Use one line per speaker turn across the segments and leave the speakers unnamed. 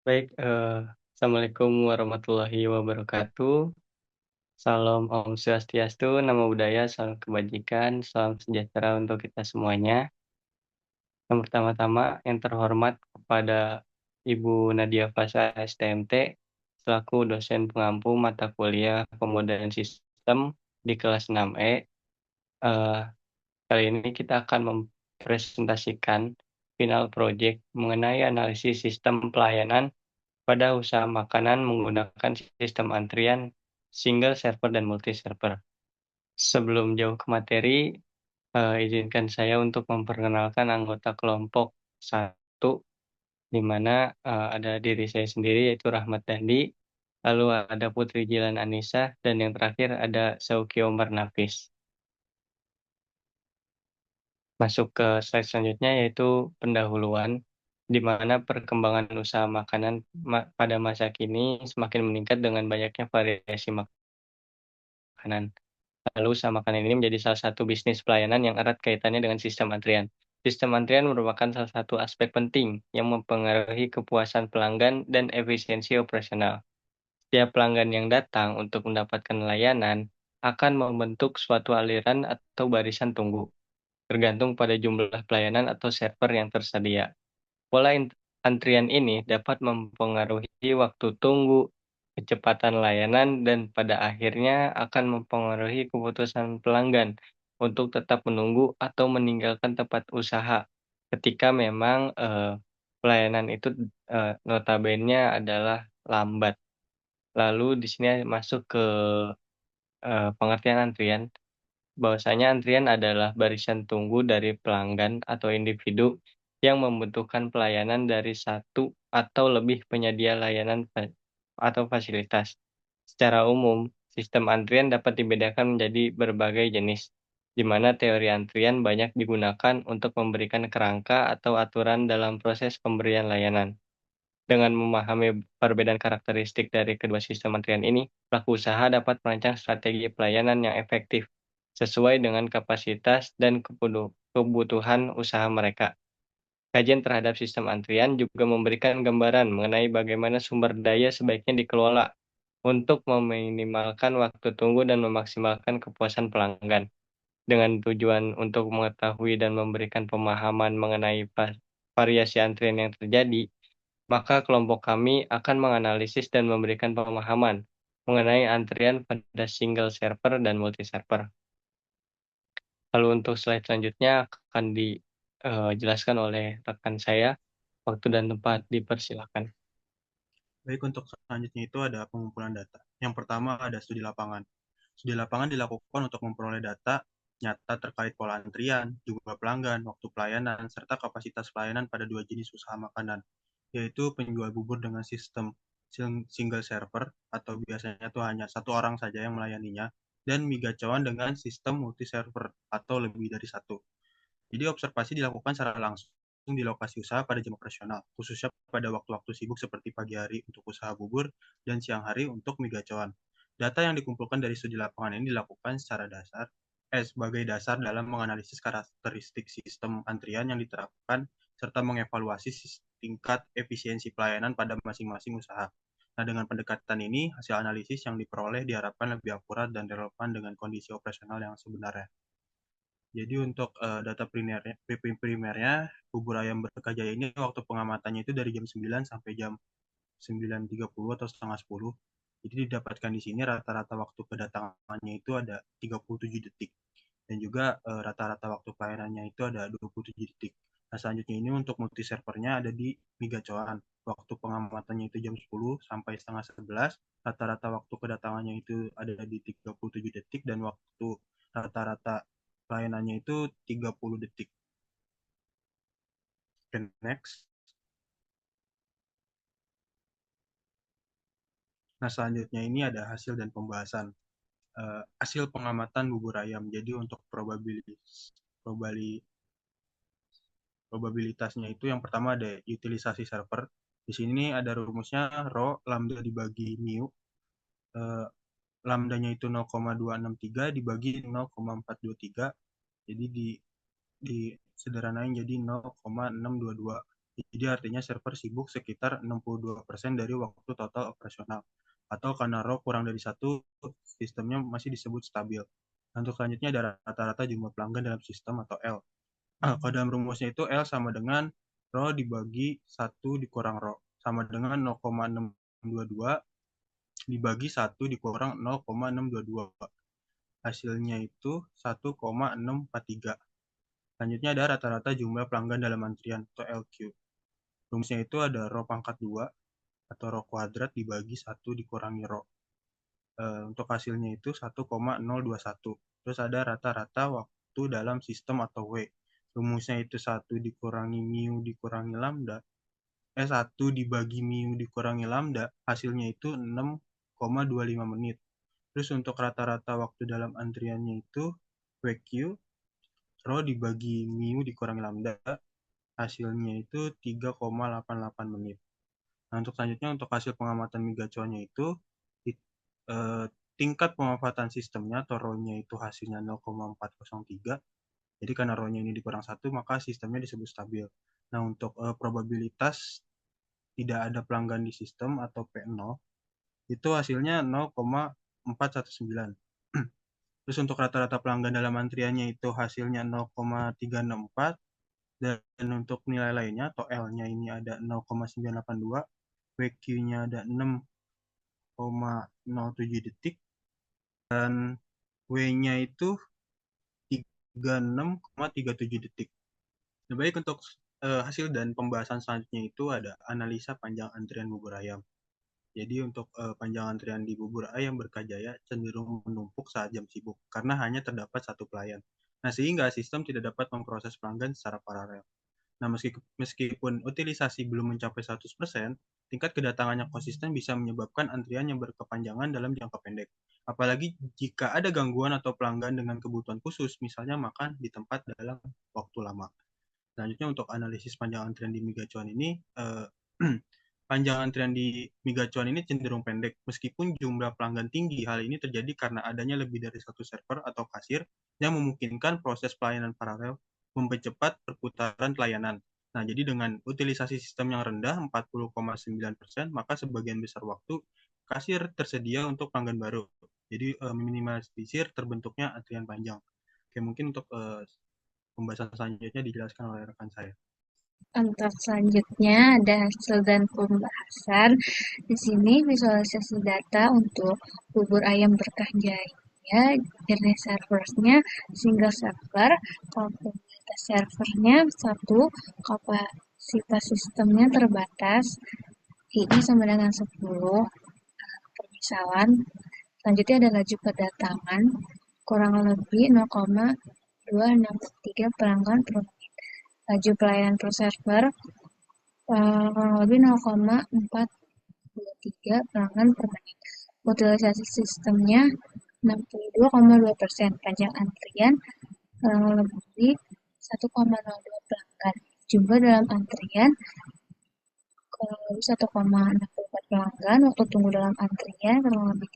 Baik, assalamualaikum warahmatullahi wabarakatuh. Salam Om Swastiastu, Namo Buddhaya, salam kebajikan, salam sejahtera untuk kita semuanya. Yang pertama-tama, yang terhormat kepada Ibu Nadia Fasha STMT, selaku dosen pengampu mata kuliah Pemodelan Sistem di kelas 6E. Eh, Kali ini kita akan mempresentasikan final project mengenai analisis sistem pelayanan pada usaha makanan menggunakan sistem antrian single server dan multi server. Sebelum jauh ke materi, izinkan saya untuk memperkenalkan anggota kelompok satu, di mana ada diri saya sendiri yaitu Rahmat Dandi, lalu ada Putri Jilan Anissa, dan yang terakhir ada Sauki Omar Nafis. Masuk ke slide selanjutnya yaitu pendahuluan, di mana perkembangan usaha makanan pada masa kini semakin meningkat dengan banyaknya variasi makanan. Lalu usaha makanan ini menjadi salah satu bisnis pelayanan yang erat kaitannya dengan sistem antrian. Sistem antrian merupakan salah satu aspek penting yang mempengaruhi kepuasan pelanggan dan efisiensi operasional. Setiap pelanggan yang datang untuk mendapatkan layanan akan membentuk suatu aliran atau barisan tunggu, tergantung pada jumlah pelayanan atau server yang tersedia. Pola antrian ini dapat mempengaruhi waktu tunggu, kecepatan layanan, dan pada akhirnya akan mempengaruhi keputusan pelanggan untuk tetap menunggu atau meninggalkan tempat usaha ketika memang pelayanan itu notabene adalah lambat. Lalu di sini masuk ke pengertian antrian. Bahwasanya antrian adalah barisan tunggu dari pelanggan atau individu yang membutuhkan pelayanan dari satu atau lebih penyedia layanan atau fasilitas. Secara umum, sistem antrian dapat dibedakan menjadi berbagai jenis, di mana teori antrian banyak digunakan untuk memberikan kerangka atau aturan dalam proses pemberian layanan. Dengan memahami perbedaan karakteristik dari kedua sistem antrian ini, pelaku usaha dapat merancang strategi pelayanan yang efektif sesuai dengan kapasitas dan kebutuhan usaha mereka. Kajian terhadap sistem antrian juga memberikan gambaran mengenai bagaimana sumber daya sebaiknya dikelola untuk meminimalkan waktu tunggu dan memaksimalkan kepuasan pelanggan. Dengan tujuan untuk mengetahui dan memberikan pemahaman mengenai variasi antrian yang terjadi, maka kelompok kami akan menganalisis dan memberikan pemahaman mengenai antrian pada single server dan multi server. Lalu untuk slide selanjutnya akan dijelaskan oleh rekan saya. Waktu dan tempat dipersilakan.
Baik, untuk selanjutnya itu ada pengumpulan data. Yang pertama ada studi lapangan. Studi lapangan dilakukan untuk memperoleh data nyata terkait pola antrian, jumlah pelanggan, waktu pelayanan, serta kapasitas pelayanan pada dua jenis usaha makanan, yaitu penjual bubur dengan sistem single server atau biasanya itu hanya satu orang saja yang melayaninya, dan mie gacawan dengan sistem multi server atau lebih dari satu. Jadi observasi dilakukan secara langsung di lokasi usaha pada jam operasional, khususnya pada waktu-waktu sibuk seperti pagi hari untuk usaha bubur dan siang hari untuk mie gacawan. Data yang dikumpulkan dari studi lapangan ini dilakukan sebagai dasar dalam menganalisis karakteristik sistem antrian yang diterapkan serta mengevaluasi tingkat efisiensi pelayanan pada masing-masing usaha. Nah, dengan pendekatan ini, hasil analisis yang diperoleh diharapkan lebih akurat dan relevan dengan kondisi operasional yang sebenarnya. Jadi untuk data primernya, bubur ayam Berkah ini waktu pengamatannya itu dari jam 9 sampai jam 9.30 atau setengah 10. Jadi didapatkan di sini rata-rata waktu kedatangannya itu ada 37 detik. Dan juga rata-rata waktu pelayanannya itu ada 27 detik. Nah, selanjutnya ini untuk multi servernya ada di Migacoan. Waktu pengamatannya itu jam 10 sampai setengah 11. Rata-rata waktu kedatangannya itu ada di 37 detik dan waktu rata-rata pelayanannya itu 30 detik. Dan next. Nah, selanjutnya ini ada hasil dan pembahasan. Hasil pengamatan bubur ayam. Jadi untuk probabilitasnya itu yang pertama ada utilisasi server. Di sini ada rumusnya rho lambda dibagi mu. Eh, Lambdanya itu 0,263 dibagi 0,423. Jadi di sederhanain jadi 0,622. Jadi artinya server sibuk sekitar 62% dari waktu total operasional. Atau karena row kurang dari satu, sistemnya masih disebut stabil. Untuk selanjutnya ada rata-rata jumlah pelanggan dalam sistem atau L. Kalau dalam rumusnya itu L sama dengan row dibagi 1 dikurang row. Sama dengan 0,622 dibagi 1 dikurang 0,622. Hasilnya itu 1,643. Selanjutnya ada rata-rata jumlah pelanggan dalam antrian atau LQ. Rumusnya itu ada row pangkat 2 atau row kuadrat dibagi 1 dikurangi row. Untuk hasilnya itu 1,021. Terus ada rata-rata waktu dalam sistem atau W. Rumusnya itu 1 dikurangi mu dikurangi lambda. 1 dibagi mu dikurangi lambda, hasilnya itu 6,25 menit. Terus untuk rata-rata waktu dalam antriannya itu WQ, row dibagi mu dikurangi lambda, hasilnya itu 3,88 menit. Nah, untuk selanjutnya untuk hasil pengamatan migacuannya itu eh, tingkat pemanfaatan sistemnya atau row-nya itu hasilnya 0,403. Jadi karena row-nya ini dikurang 1, maka sistemnya disebut stabil. Nah, untuk probabilitas tidak ada pelanggan di sistem atau P0, itu hasilnya 0,419. Terus untuk rata-rata pelanggan dalam antriannya itu hasilnya 0,364, dan untuk nilai lainnya atau L-nya ini ada 0,982, WQ-nya ada 6,07 detik, dan W-nya itu 36,37 detik. Nah, baik untuk hasil dan pembahasan selanjutnya itu ada analisa panjang antrian bubur ayam. Jadi untuk panjang antrian di bubur ayam Berkajaya cenderung menumpuk saat jam sibuk karena hanya terdapat satu pelayan. Nah, sehingga sistem tidak dapat memproses pelanggan secara paralel. Nah, meskipun utilisasi belum mencapai 100%, tingkat kedatangannya konsisten bisa menyebabkan antrian yang berkepanjangan dalam jangka pendek. Apalagi jika ada gangguan atau pelanggan dengan kebutuhan khusus, misalnya makan di tempat dalam waktu lama. Selanjutnya untuk analisis panjang antrian di Migacuan ini, panjang antrian di Migacuan ini cenderung pendek, meskipun jumlah pelanggan tinggi. Hal ini terjadi karena adanya lebih dari satu server atau kasir yang memungkinkan proses pelayanan paralel, mempercepat perputaran pelayanan. Nah, jadi dengan utilisasi sistem yang rendah 40,9%, maka sebagian besar waktu kasir tersedia untuk pelanggan baru. Jadi meminimalisir terbentuknya antrian panjang. Oke, mungkin untuk pembahasan selanjutnya dijelaskan oleh rekan saya.
Untuk selanjutnya ada hasil dan pembahasan. Di sini visualisasi data untuk bubur ayam berkah jaya, jenis servernya single server, kapasitas servernya 1, kapasitas sistemnya terbatas, ini sama dengan 10, permisalan. Selanjutnya ada laju kedatangan, kurang lebih 0,263 pelanggan per menit. Laju pelayanan per server kurang lebih 0,423 pelanggan per menit. Utilisasi sistemnya 62,2%. Panjang antrian kurang lebih 1,02 pelanggan. Jumlah dalam antrian kurang lebih 1,64 pelanggan. Waktu tunggu dalam antrian kurang lebih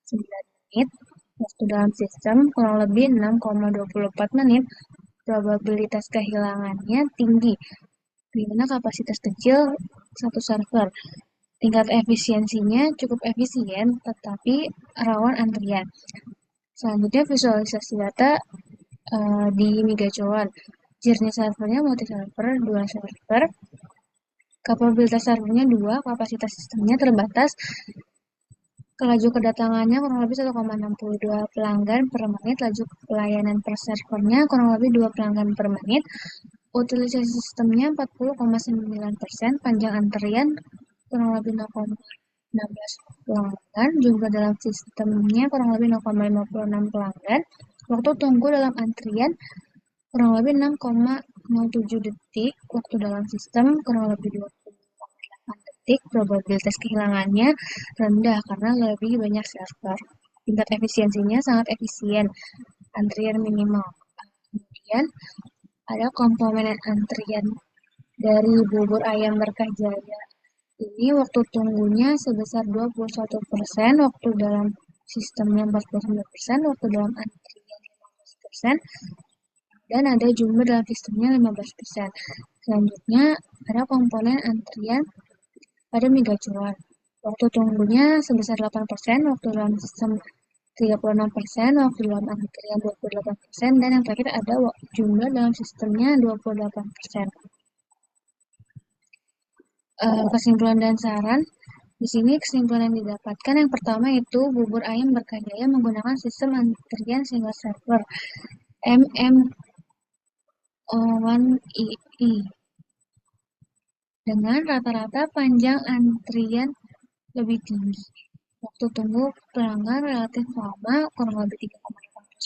3,89 menit. Waktu dalam sistem kurang lebih 6,24 menit. Probabilitas kehilangannya tinggi, di mana kapasitas kecil satu server. Tingkat efisiensinya cukup efisien, tetapi rawan antrian. Selanjutnya visualisasi data di Migacuan. Journey servernya multi server, 2 server. Kapabilitas servernya 2, kapasitas sistemnya terbatas. Laju kedatangannya kurang lebih 1,62 pelanggan per menit. Laju pelayanan per servernya kurang lebih 2 pelanggan per menit. Utilisasi sistemnya 40,9%, panjang antrian kurang lebih 0,16 pelanggan, jumlah dalam sistemnya kurang lebih 0,56 pelanggan, waktu tunggu dalam antrian kurang lebih 6,07 detik, waktu dalam sistem kurang lebih 20,8 detik, probabilitas kehilangannya rendah karena lebih banyak server. Tingkat efisiensinya sangat efisien, antrian minimal. Kemudian ada komponen antrian dari bubur ayam Berkah Jaya. Ini waktu tunggunya sebesar 21%, waktu dalam sistemnya 49%, waktu dalam antrian 15%. dan ada jumlah dalam sistemnya 15%. Selanjutnya, ada komponen antrian pada miga cuan. Waktu tunggunya sebesar 8%, waktu dalam sistem 36%, waktu dalam antrian 28%, dan yang terakhir ada jumlah dalam sistemnya 28%. Kesimpulan dan saran. Di sini kesimpulan yang didapatkan yang pertama itu bubur ayam berkah jaya menggunakan sistem antrian single server MMO1EE dengan rata-rata panjang antrian lebih tinggi. Waktu tunggu pelanggan relatif lama, kurang lebih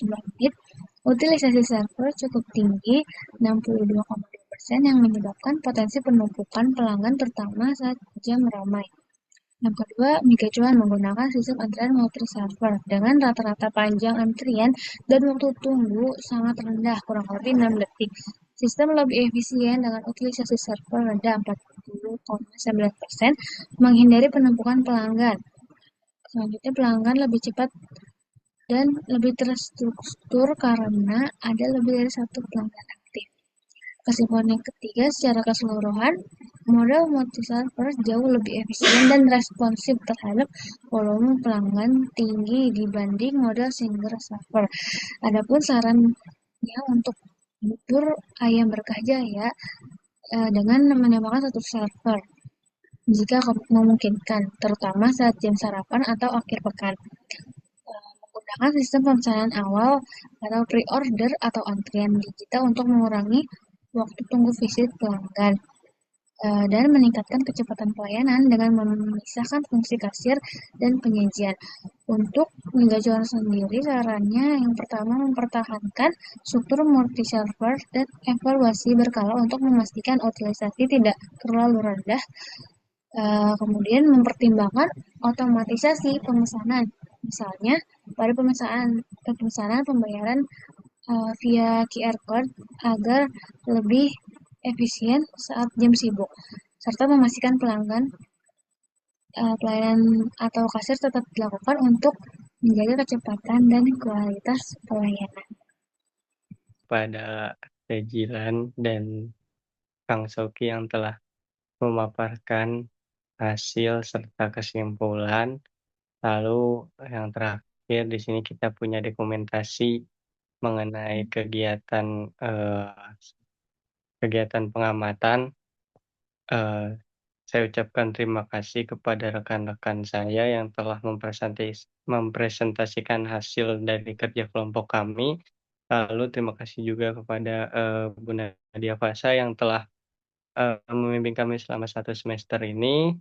3,89 menit. Utilisasi server cukup tinggi, 62,2%, yang menyebabkan potensi penumpukan pelanggan terutama saat jam ramai. Yang kedua, miga cuan menggunakan sistem antrian multi-server dengan rata-rata panjang antrian dan waktu tunggu sangat rendah, kurang lebih 6 detik. Sistem lebih efisien dengan utilisasi server rendah 40,9%, menghindari penumpukan pelanggan. Selanjutnya, pelanggan lebih cepat dan lebih terstruktur karena ada lebih dari satu pelanggan aktif. Kesimpulan yang ketiga, secara keseluruhan, model multi-server jauh lebih efisien dan responsif terhadap volume pelanggan tinggi dibanding model single server. Adapun sarannya untuk bubur ayam berkah jaya dengan menambahkan satu server jika memungkinkan, terutama saat jam sarapan atau akhir pekan. Menggunakan sistem pemesanan awal atau pre-order atau antrian digital untuk mengurangi waktu tunggu visit pelanggan dan meningkatkan kecepatan pelayanan dengan memisahkan fungsi kasir dan penyajian. Untuk miga cuan sendiri, sarannya yang pertama mempertahankan struktur multi-server dan evaluasi berkala untuk memastikan utilisasi tidak terlalu rendah. Kemudian mempertimbangkan otomatisasi pemesanan, misalnya pada pemesanan pembayaran via QR Code agar lebih efisien saat jam sibuk, serta memastikan pelayanan atau kasir tetap dilakukan untuk menjaga kecepatan dan kualitas pelayanan.
Pada Tejilan dan Kang Soki yang telah memaparkan hasil serta kesimpulan. Lalu yang terakhir di sini kita punya dokumentasi mengenai kegiatan pengamatan. Saya ucapkan terima kasih kepada rekan-rekan saya yang telah mempresentasikan hasil dari kerja kelompok kami. Lalu terima kasih juga kepada Bu Nadia Fasa yang telah membimbing kami selama 1 semester ini.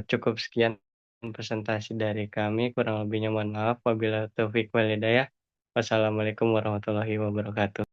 Cukup sekian presentasi dari kami, kurang lebihnya mohon maaf. Wabillahi taufiq wal hidayah. Wassalamualaikum warahmatullahi wabarakatuh.